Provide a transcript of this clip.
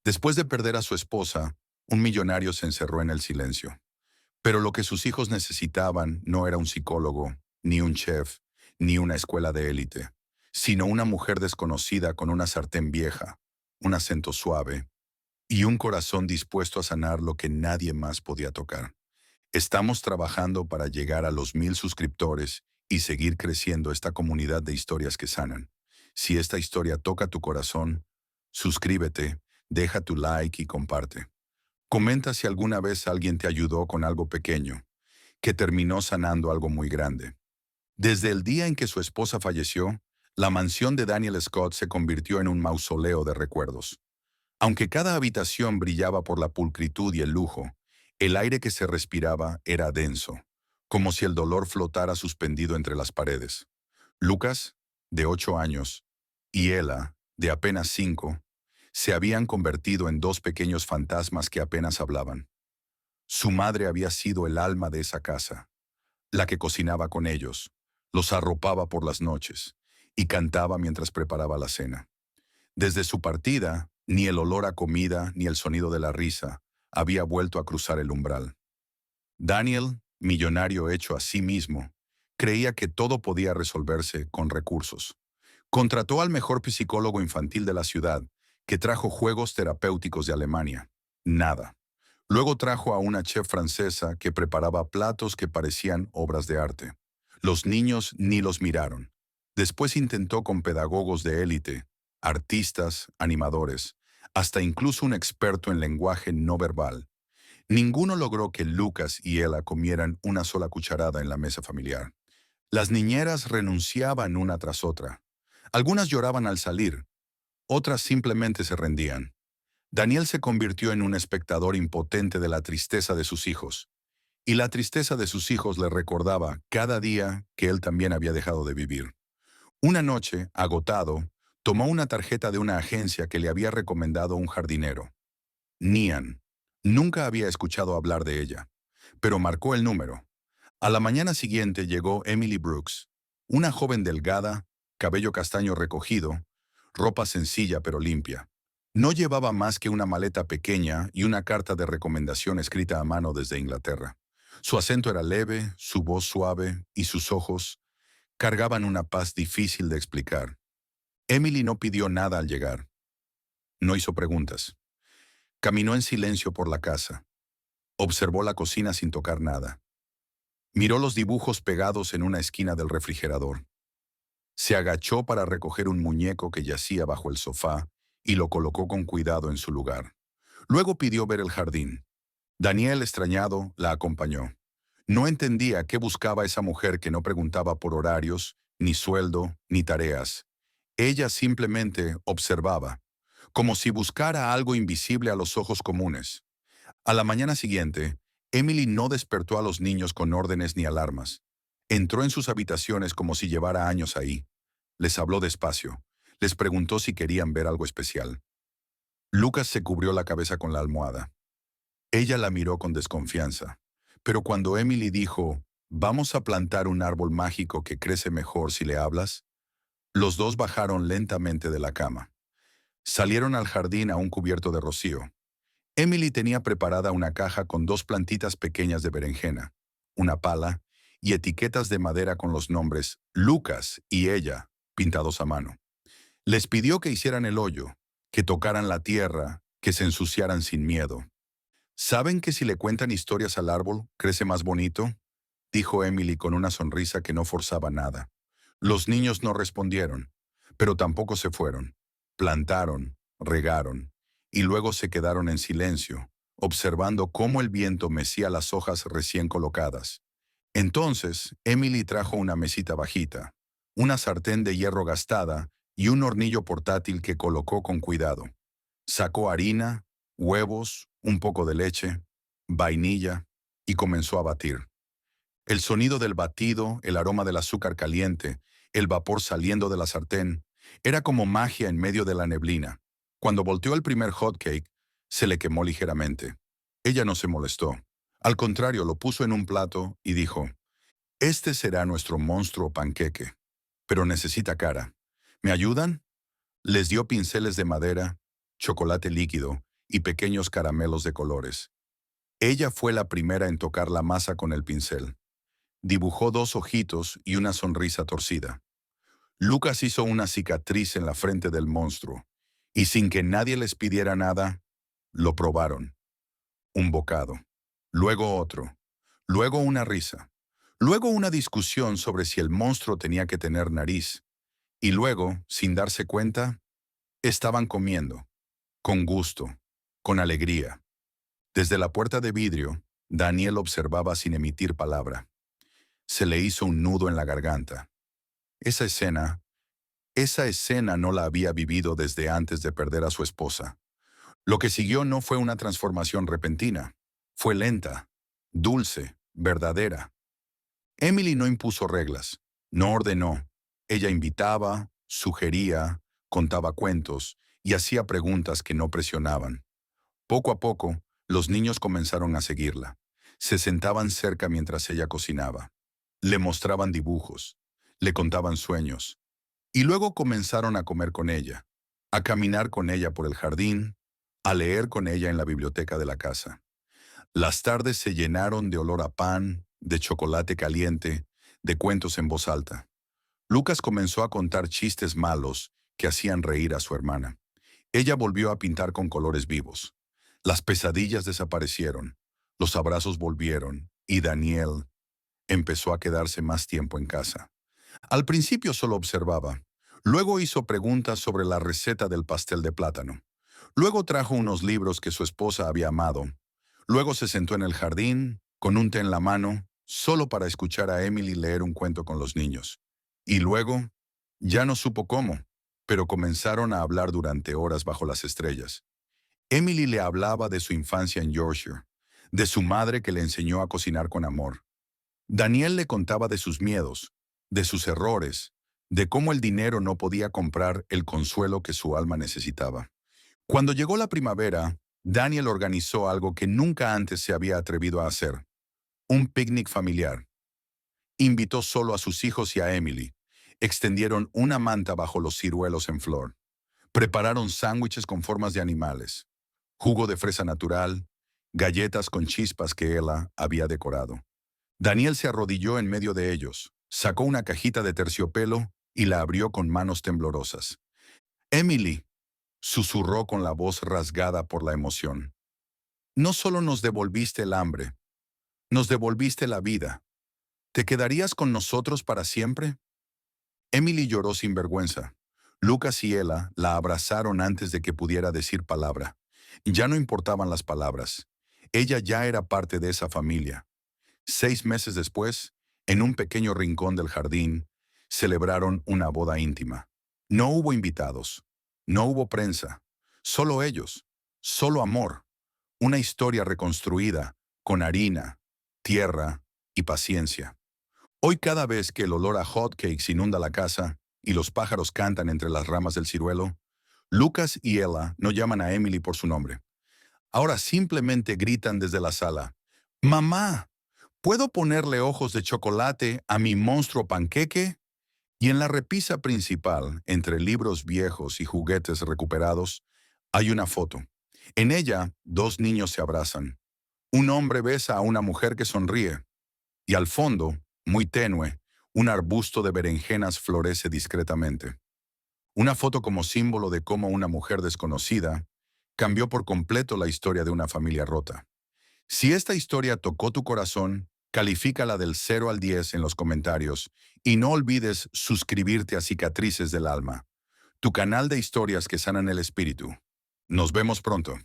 Después de perder a su esposa, un millonario se encerró en el silencio. Pero lo que sus hijos necesitaban no era un psicólogo, ni un chef, ni una escuela de élite, sino una mujer desconocida con una sartén vieja, un acento suave y un corazón dispuesto a sanar lo que nadie más podía tocar. Estamos trabajando para llegar a los 1000 suscriptores y seguir creciendo esta comunidad de historias que sanan. Si esta historia toca tu corazón, suscríbete, deja tu like y comparte. Comenta si alguna vez alguien te ayudó con algo pequeño, que terminó sanando algo muy grande. Desde el día en que su esposa falleció, la mansión de Daniel Scott se convirtió en un mausoleo de recuerdos. Aunque cada habitación brillaba por la pulcritud y el lujo, el aire que se respiraba era denso, como si el dolor flotara suspendido entre las paredes. Lucas, de 8 años, y Ella, de apenas 5, se habían convertido en dos pequeños fantasmas que apenas hablaban. Su madre había sido el alma de esa casa, la que cocinaba con ellos, los arropaba por las noches y cantaba mientras preparaba la cena. Desde su partida, ni el olor a comida ni el sonido de la risa había vuelto a cruzar el umbral. Daniel, millonario hecho a sí mismo, creía que todo podía resolverse con recursos. Contrató al mejor psicólogo infantil de la ciudad, que trajo juegos terapéuticos de Alemania. Nada. Luego trajo a una chef francesa que preparaba platos que parecían obras de arte. Los niños ni los miraron. Después intentó con pedagogos de élite, artistas, animadores, hasta incluso un experto en lenguaje no verbal. Ninguno logró que Lucas y Ella comieran una sola cucharada en la mesa familiar. Las niñeras renunciaban una tras otra. Algunas lloraban al salir, otras simplemente se rendían. Daniel se convirtió en un espectador impotente de la tristeza de sus hijos, y la tristeza de sus hijos le recordaba cada día que él también había dejado de vivir. Una noche, agotado, tomó una tarjeta de una agencia que le había recomendado un jardinero. Nian. Nunca había escuchado hablar de ella, pero marcó el número. A la mañana siguiente llegó Emily Brooks, una joven delgada, cabello castaño recogido, ropa sencilla pero limpia. No llevaba más que una maleta pequeña y una carta de recomendación escrita a mano desde Inglaterra. Su acento era leve, su voz suave y sus ojos cargaban una paz difícil de explicar. Emily no pidió nada al llegar. No hizo preguntas. Caminó en silencio por la casa. Observó la cocina sin tocar nada. Miró los dibujos pegados en una esquina del refrigerador. Se agachó para recoger un muñeco que yacía bajo el sofá y lo colocó con cuidado en su lugar. Luego pidió ver el jardín. Daniel, extrañado, la acompañó. No entendía qué buscaba esa mujer que no preguntaba por horarios, ni sueldo, ni tareas. Ella simplemente observaba, como si buscara algo invisible a los ojos comunes. A la mañana siguiente, Emily no despertó a los niños con órdenes ni alarmas. Entró en sus habitaciones como si llevara años ahí. Les habló despacio. Les preguntó si querían ver algo especial. Lucas se cubrió la cabeza con la almohada. Ella la miró con desconfianza. Pero cuando Emily dijo, «Vamos a plantar un árbol mágico que crece mejor si le hablas», los dos bajaron lentamente de la cama. Salieron al jardín aún cubierto de rocío. Emily tenía preparada una caja con dos plantitas pequeñas de berenjena, una pala y etiquetas de madera con los nombres Lucas y ella pintados a mano. Les pidió que hicieran el hoyo, que tocaran la tierra, que se ensuciaran sin miedo. ¿Saben que si le cuentan historias al árbol, crece más bonito?, dijo Emily con una sonrisa que no forzaba nada. Los niños no respondieron, pero tampoco se fueron. Plantaron, regaron, y luego se quedaron en silencio, observando cómo el viento mecía las hojas recién colocadas. Entonces, Emily trajo una mesita bajita, una sartén de hierro gastada y un hornillo portátil que colocó con cuidado. Sacó harina, huevos, un poco de leche, vainilla y comenzó a batir. El sonido del batido, el aroma del azúcar caliente, el vapor saliendo de la sartén, era como magia en medio de la neblina. Cuando volteó el primer hot cake, se le quemó ligeramente. Ella no se molestó. Al contrario, lo puso en un plato y dijo, «Este será nuestro monstruo panqueque, pero necesita cara. ¿Me ayudan?». Les dio pinceles de madera, chocolate líquido y pequeños caramelos de colores. Ella fue la primera en tocar la masa con el pincel. Dibujó dos ojitos y una sonrisa torcida. Lucas hizo una cicatriz en la frente del monstruo, y sin que nadie les pidiera nada, lo probaron. Un bocado, luego otro, luego una risa, luego una discusión sobre si el monstruo tenía que tener nariz, y luego, sin darse cuenta, estaban comiendo, con gusto, con alegría. Desde la puerta de vidrio, Daniel observaba sin emitir palabra. Se le hizo un nudo en la garganta. Esa escena, esa escena no la había vivido desde antes de perder a su esposa. Lo que siguió no fue una transformación repentina. Fue lenta, dulce, verdadera. Emily no impuso reglas, no ordenó. Ella invitaba, sugería, contaba cuentos y hacía preguntas que no presionaban. Poco a poco, los niños comenzaron a seguirla. Se sentaban cerca mientras ella cocinaba. Le mostraban dibujos, le contaban sueños. Y luego comenzaron a comer con ella, a caminar con ella por el jardín, a leer con ella en la biblioteca de la casa. Las tardes se llenaron de olor a pan, de chocolate caliente, de cuentos en voz alta. Lucas comenzó a contar chistes malos que hacían reír a su hermana. Ella volvió a pintar con colores vivos. Las pesadillas desaparecieron, los abrazos volvieron, y Daniel empezó a quedarse más tiempo en casa. Al principio solo observaba. Luego hizo preguntas sobre la receta del pastel de plátano. Luego trajo unos libros que su esposa había amado. Luego se sentó en el jardín, con un té en la mano, solo para escuchar a Emily leer un cuento con los niños. Y luego, ya no supo cómo, pero comenzaron a hablar durante horas bajo las estrellas. Emily le hablaba de su infancia en Yorkshire, de su madre que le enseñó a cocinar con amor. Daniel le contaba de sus miedos, de sus errores, de cómo el dinero no podía comprar el consuelo que su alma necesitaba. Cuando llegó la primavera, Daniel organizó algo que nunca antes se había atrevido a hacer, un picnic familiar. Invitó solo a sus hijos y a Emily. Extendieron una manta bajo los ciruelos en flor. Prepararon sándwiches con formas de animales, jugo de fresa natural, galletas con chispas que ella había decorado. Daniel se arrodilló en medio de ellos, sacó una cajita de terciopelo y la abrió con manos temblorosas. Emily, susurró con la voz rasgada por la emoción. No solo nos devolviste el hambre, nos devolviste la vida. ¿Te quedarías con nosotros para siempre? Emily lloró sin vergüenza. Lucas y ella la abrazaron antes de que pudiera decir palabra. Ya no importaban las palabras. Ella ya era parte de esa familia. 6 meses después, en un pequeño rincón del jardín, celebraron una boda íntima. No hubo invitados, no hubo prensa, solo ellos, solo amor, una historia reconstruida con harina, tierra y paciencia. Hoy cada vez que el olor a hotcakes inunda la casa y los pájaros cantan entre las ramas del ciruelo, Lucas y Ella no llaman a Emily por su nombre. Ahora simplemente gritan desde la sala, «¡Mamá! ¿Puedo ponerle ojos de chocolate a mi monstruo panqueque?» Y en la repisa principal, entre libros viejos y juguetes recuperados, hay una foto. En ella, dos niños se abrazan. Un hombre besa a una mujer que sonríe. Y al fondo, muy tenue, un arbusto de berenjenas florece discretamente. Una foto como símbolo de cómo una mujer desconocida cambió por completo la historia de una familia rota. Si esta historia tocó tu corazón, califícala del 0 al 10 en los comentarios y no olvides suscribirte a Cicatrices del Alma, tu canal de historias que sanan el espíritu. Nos vemos pronto.